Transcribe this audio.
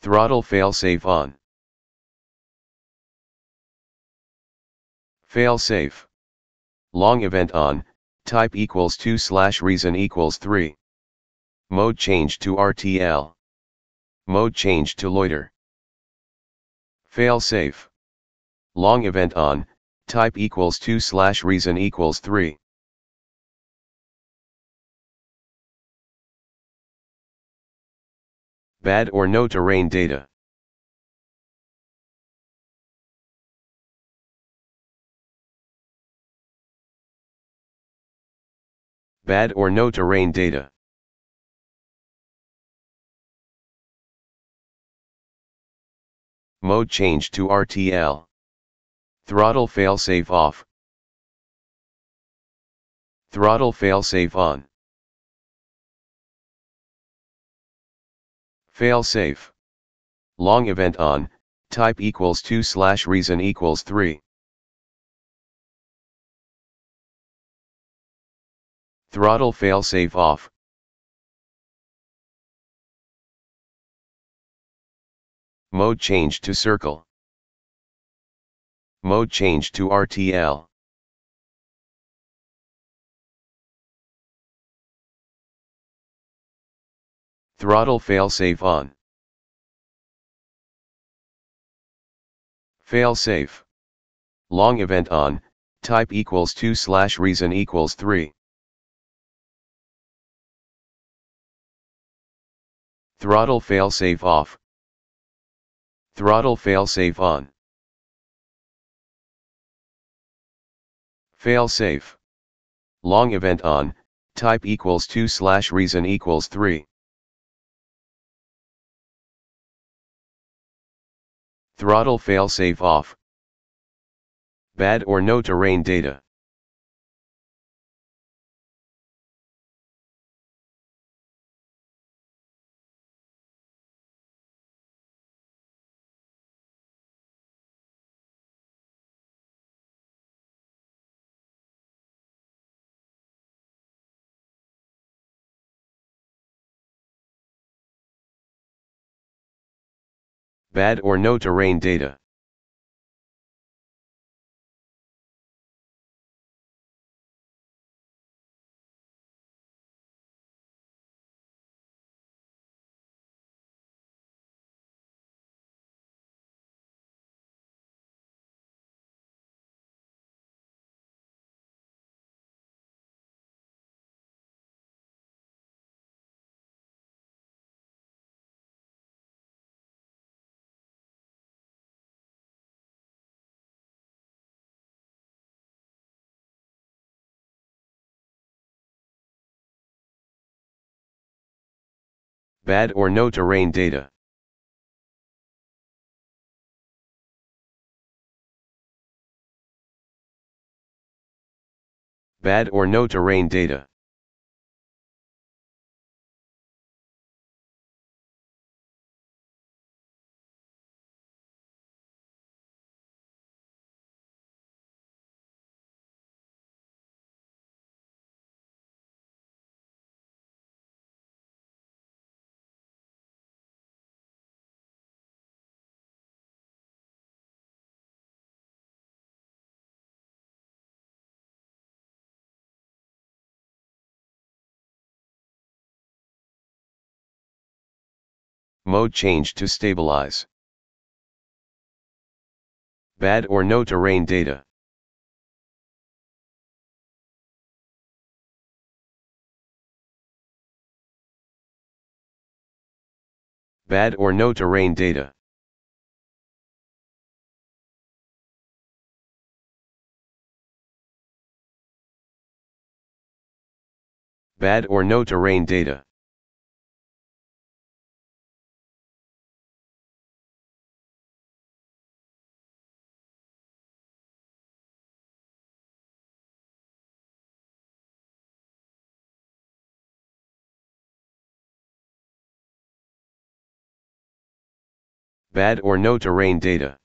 Throttle failsafe on. Failsafe. Long event on, type equals 2/reason equals 3. Mode change to RTL. Mode change to loiter. Failsafe. Long event on, type equals 2/reason equals 3. Bad or no terrain data. Bad or no terrain data. Mode change to RTL. Throttle failsafe off. Throttle failsafe on. Failsafe. Long event on, type equals 2/reason equals 3. Throttle failsafe off. Mode change to circle. Mode change to RTL. Throttle failsafe on. Failsafe. Long event on, type equals 2/reason equals 3. Throttle failsafe off. Throttle failsafe on. Failsafe. Long event on, type equals 2/reason equals 3. Throttle failsafe off. Bad or no terrain data. Bad or no terrain data. Bad or no terrain data. Bad or no terrain data. Mode change to stabilize. Bad or no terrain data. Bad or no terrain data. Bad or no terrain data. Bad or no terrain data.